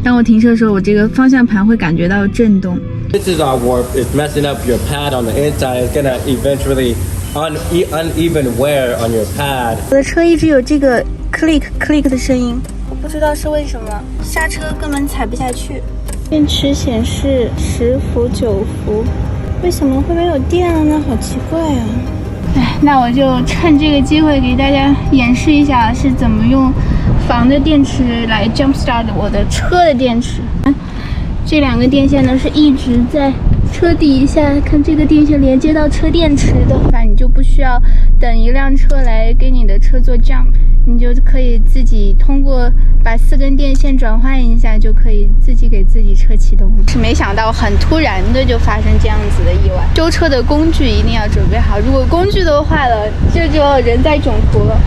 当我停车的时候，我这个方向盘会感觉到震动。This is our warp. It's messing up your pad on the inside. It's gonna eventually uneven wear on your pad. 我的车一直有这个 click 的声音，我不知道是为什么，刹车根本踩不下去。电池显示10伏9伏，为什么会没有电了呢？好奇怪啊！哎，那我就趁这个机会给大家演示一下是怎么用仿的电池来 jump start 我的车的电池。这两个电线呢是一直在车底下，看这个电线连接到车电池的，那你就不需要等一辆车来给你的车做 jump， 你就可以自己通过把4根电线转换一下，就可以自己给自己车启动。是没想到很突然的就发生这样子的意外，修车的工具一定要准备好，如果工具都坏了，这就人在囧途了。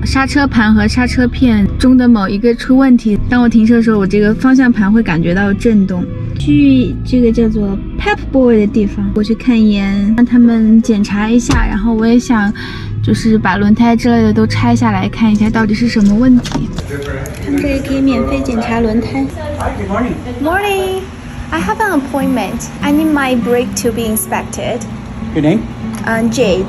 刹车盘和刹车片中的某一个出问题，当我停车的时候，我这个方向盘会感觉到震动。去这个叫做 Pep Boy 的地方，我去看一眼，让他们检查一下。然后我也想，就是把轮胎之类的都拆下来看一下，到底是什么问题。他们这里可以免费检查轮胎。Good morning. Morning, I have an appointment. I need my brake to be inspected. Your name? Jade,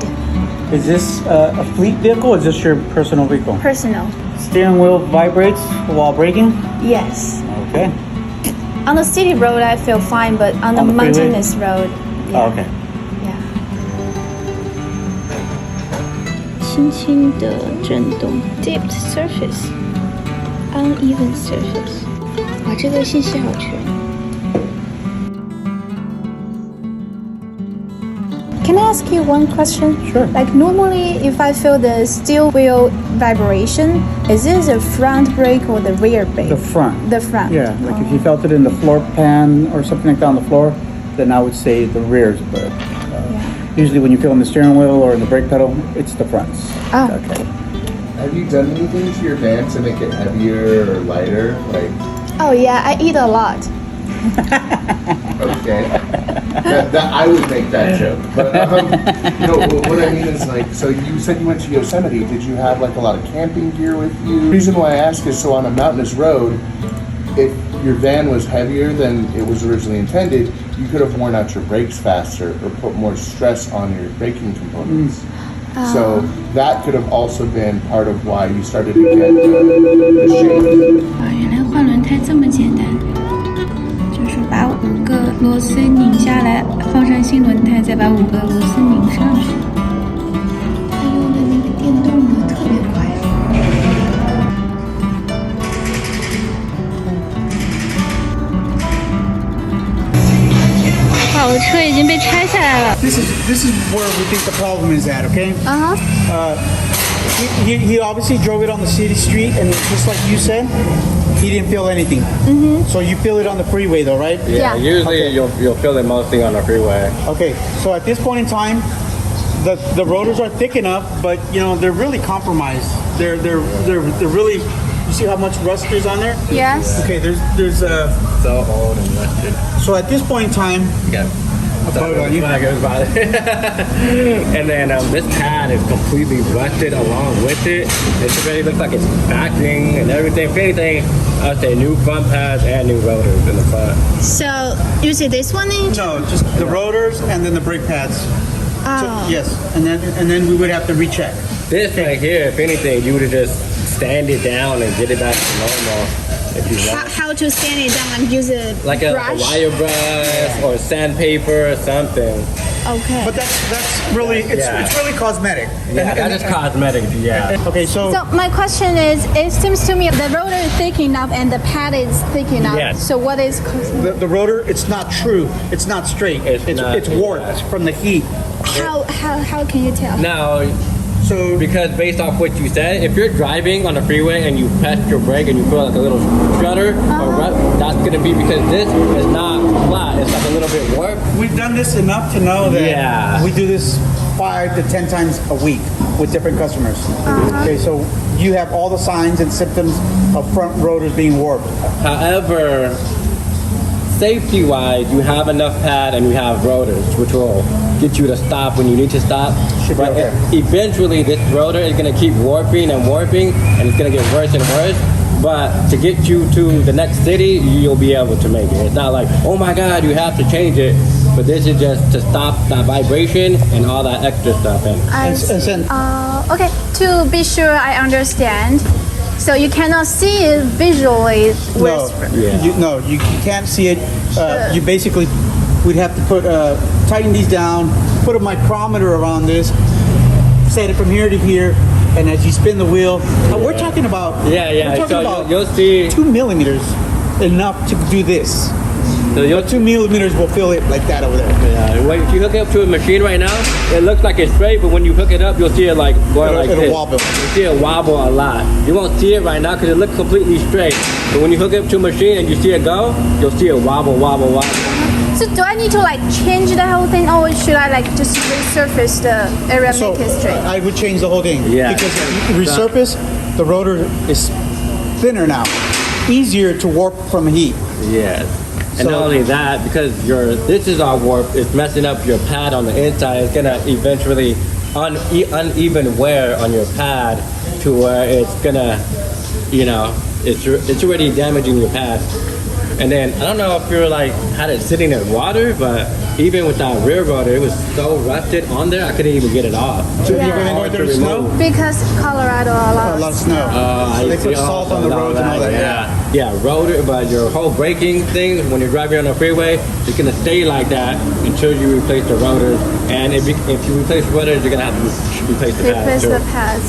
Is this a fleet vehicle or is this your personal vehicle? personal. Steering wheel vibrates while braking? Yes. Okay. On the city road, I feel fine, but on the On the freeway? mountainous road, yeah. Oh, okay. Yeah. 轻轻的震动 ，dipped surface, uneven surface。哇，这个信息好全。Can I ask you one question? Sure. Like normally, if I feel the steel wheel vibration, is this the front brake or the rear brake? The front. The front. Yeah, like if you felt it in the floor pan or something like that on the floor, then I would say the rears, but usually when you feel in the steering wheel or in the brake pedal, it's the fronts. Oh. Okay. Have you done anything to your van to make it heavier or lighter? Like, Oh yeah, I eat a lot. okay, that I would make that joke. But no, what I mean is like, so you said you went to Yosemite. Did you have like a lot of camping gear with you? The reason why I ask is so on a mountainous road, if your van was heavier than it was originally intended, you could have worn out your brakes faster or put more stress on your braking components. So that could have also been part of why you started to get the shape. 原来换轮胎这么简单，就是把5个螺丝拧下来，放上新轮胎，再把5个螺丝拧上去。它用的那个电动的特别快。哇，我的车已经被拆下来了。This is where we think the problem is at, okay? He obviously drove it on the city street, and just like you said, he didn't feel anything. Mm-hmm. So you feel it on the freeway, though, right? Yeah. Usually Okay. you'll feel it mostly on the freeway. Okay. So at this point in time, the rotors are thick enough, but you know they're really compromised. They're really. You see how much rust there's on there? Yes. Okay. There's So old and rusted. So at this point in time, Yeah. Sorry about you. And then this pad is completely rusted along with it. It already looks like it's backing and everything. If anything, I'd say new front pads and new rotors in the front. So you see this one in? no, just the rotors and then the brake pads. Oh. So, yes, and then we would have to recheck. This right here, if anything, you would have just stand it down and get it back to normal if you want. How to stand it down and use a Like a brush? wire brush or sandpaper or something. Okay. But that's really it's really cosmetic. Yeah, that is cosmetic, yeah. Okay, so So my question is, it seems to me the rotor is thick enough and the pad is thick enough. Yes. So what is the rotor, it's not true. It's not straight. It's warped from the heat. how can you tell? Now, So because based off what you said, if you're driving on the freeway and you press your brake and you feel like a little shudder or rut, that's gonna be because this is not flat. It's like a little bit warped. we've done this enough to know that Yeah. we do this 5 to 10 times a week with different customers. Okay, so you have all the signs and symptoms of front rotors being warped. However, safety-wise, you have enough pad and you have rotors, which will get you to stop when you need to stop. Should be But okay. eventually, this rotor is going to keep warping and warping, and it's going to get worse and worse. But to get you to the next city, you'll be able to make it. It's not like, oh my God, you have to change it. But this is just to stop that vibration and all that extra stuff. And And send, Okay, to be sure I understand. So you cannot see it visually no, with Yeah. you can't see it. You basically, we'd have to put tighten these down, put a micrometer around this, set it from here to here, and as you spin the wheel, we're talking about yeah. we're talking So about you'll see. 2 millimeters enough to do this. So you'll 2 millimeters will feel it like that over there. Yeah, if you hook it up to a machine right now, it looks like it's straight, but when you hook it up, you'll see it like going like It'll this. wobble. You see it wobble a lot. You won't see it right now because it looks completely straight. But when you hook it up to a machine and you see it go, you'll see it wobble. So do I need to like change the whole thing, or should I like just resurface the area, So make it straight? I would change the whole thing. Yeah. Because if you resurface, the rotor is thinner now, easier to warp from heat. Yes. And So- not only that, because this is all warped, it's messing up your pad on the inside. It's gonna eventually uneven wear on your pad to where it's gonna, it's already damaging your pad. And then I don't know if you're like had it sitting in water, but even with that rear rotor, it was so rusted on there, I couldn't even get it off. So you ever been Hard going to through snow? remove. Because Colorado a A lot of snow. I They see. put salt on the roads and all that. Yeah, rotor, but your whole braking thing, when you're driving on the freeway, it's gonna stay like that until you replace the rotors. And if you replace the rotors, you're gonna have to replace the pads. replace too. the pads.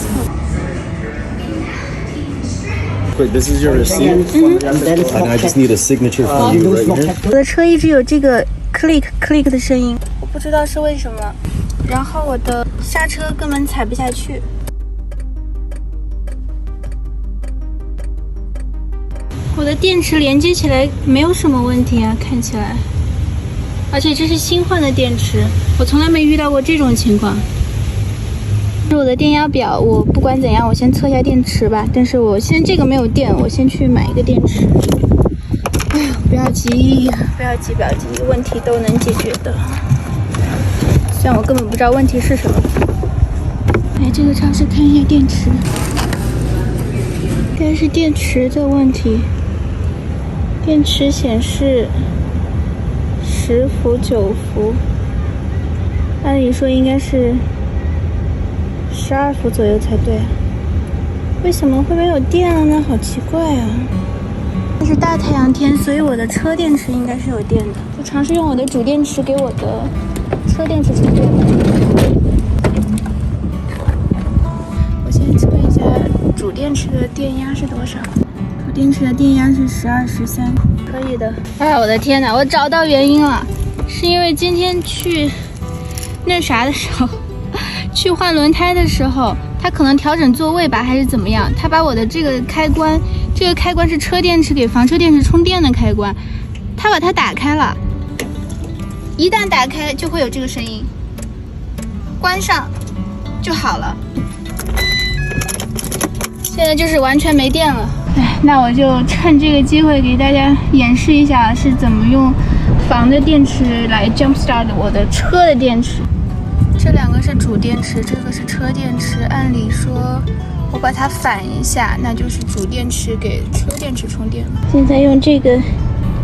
Wait, this is your receipt, and I just need a signature from you right here. 我的车一直有这个 click click 的声音，我不知道是为什么。然后我的刹车根本踩不下去。我的电池连接起来没有什么问题啊，看起来。而且这是新换的电池，我从来没遇到过这种情况。是我的电压表，我不管怎样，我先测一下电池吧。但是我现在这个没有电，我先去买一个电池。哎呀，不要急，不要急，问题都能解决的。虽然我根本不知道问题是什么。来这个超市看一下电池，应该是电池的问题。电池显示10伏9伏，按理说应该是12伏左右才对，为什么会没有电了呢？好奇怪啊！这是大太阳天，所以我的车电池应该是有电的。我尝试用我的主电池给我的车电池充电。我先测一下主电池的电压是多少。主电池的电压是12、13，可以的。哎，我的天哪！我找到原因了，是因为今天去那啥的时候。去换轮胎的时候，他可能调整座位吧，还是怎么样？他把我的这个开关是车电池给房车电池充电的开关，他把它打开了。一旦打开就会有这个声音，关上就好了。现在就是完全没电了。哎，那我就趁这个机会给大家演示一下是怎么用房的电池来 jump start 我的车的电池。这两个是主电池，这个是车电池。按理说，我把它反一下，那就是主电池给车电池充电了。现在用这个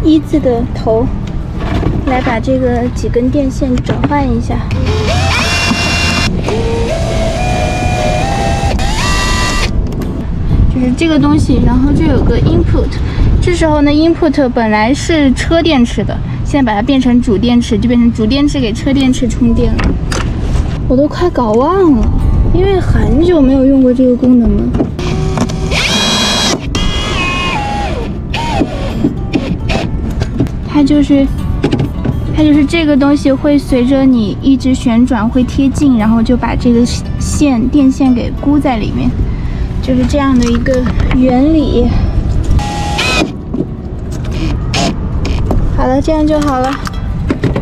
一字的头来把这个几根电线转换一下。就是这个东西，然后这有个 input。这时候呢 ，input 本来是车电池的，现在把它变成主电池，就变成主电池给车电池充电了。我都快搞忘了，因为很久没有用过这个功能了。它就是这个东西会随着你一直旋转会贴近，然后就把这个电线给箍在里面，就是这样的一个原理。好了，这样就好了。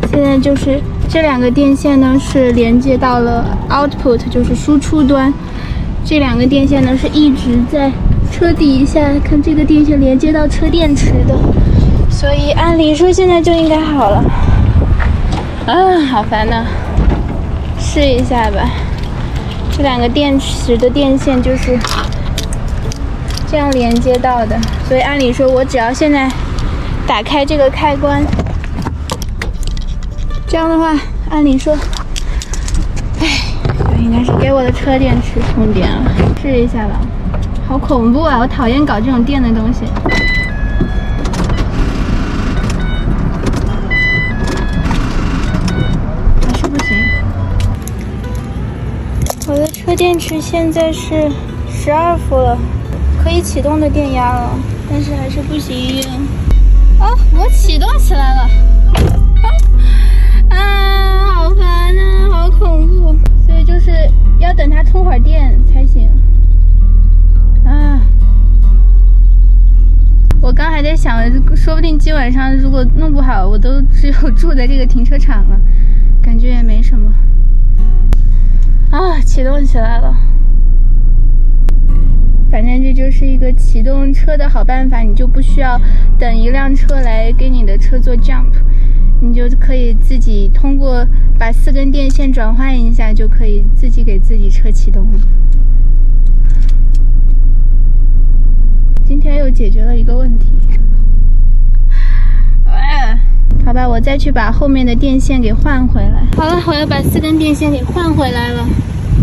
现在就是这两个电线呢是连接到了 output， 就是输出端。这两个电线呢是一直在车底下，看这个电线连接到车电池的，所以按理说现在就应该好了。啊，好烦呐！试一下吧。这2个电池的电线就是这样连接到的，所以按理说我只要现在打开这个开关，这样的话，按理说，就应该是给我的车电池充电了。试一下吧。好恐怖啊！我讨厌搞这种电的东西。还是不行。我的车电池现在是12伏了，可以启动的电压了，但是还是不行。哦，我启动起来了。啊，好烦啊，好恐怖。所以就是要等它充会儿电才行。啊，我刚还在想，说不定今晚上如果弄不好，我都只有住在这个停车场了，感觉也没什么。啊，启动起来了。反正这就是一个启动车的好办法，你就不需要等一辆车来给你的车做 jump， 你就可以自己通过把4根电线转换一下，就可以自己给自己车启动了。今天又解决了一个问题。好吧，我再去把后面的电线给换回来。好了，我要把4根电线给换回来了，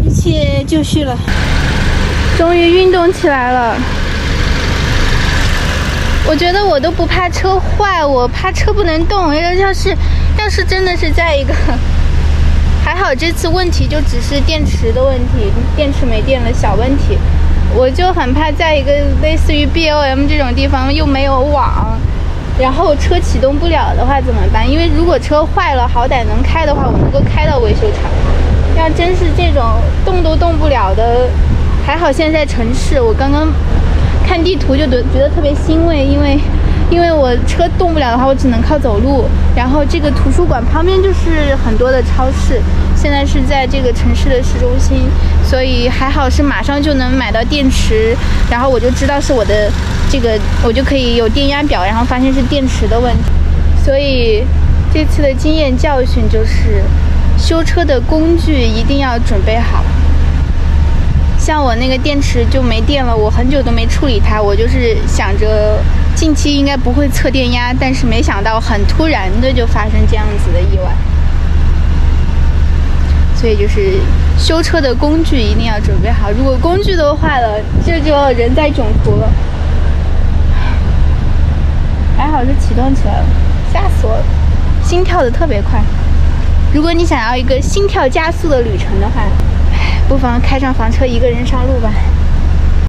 一切就绪了。终于运动起来了。我觉得我都不怕车坏，我怕车不能动。要是真的是在一个，还好这次问题就只是电池的问题，电池没电了小问题。我就很怕在一个类似于 BOM 这种地方又没有网，然后车启动不了的话怎么办？因为如果车坏了，好歹能开的话，我能够开到维修厂。要真是这种动都动不了的，还好现在城市，我刚刚看地图就觉得特别欣慰，因为我车动不了的话，我只能靠走路。然后这个图书馆旁边就是很多的超市，现在是在这个城市的市中心，所以还好是马上就能买到电池，然后我就知道是我的这个，我就可以有电压表，然后发现是电池的问题。所以这次的经验教训就是，修车的工具一定要准备好。像我那个电池就没电了，我很久都没处理它，我就是想着近期应该不会测电压，但是没想到很突然的就发生这样子的意外。所以就是修车的工具一定要准备好，如果工具都坏了，这就人在囧途了。还好是启动起来了，吓死我了，心跳的特别快。如果你想要一个心跳加速的旅程的话，不妨开上房车，一个人上路吧。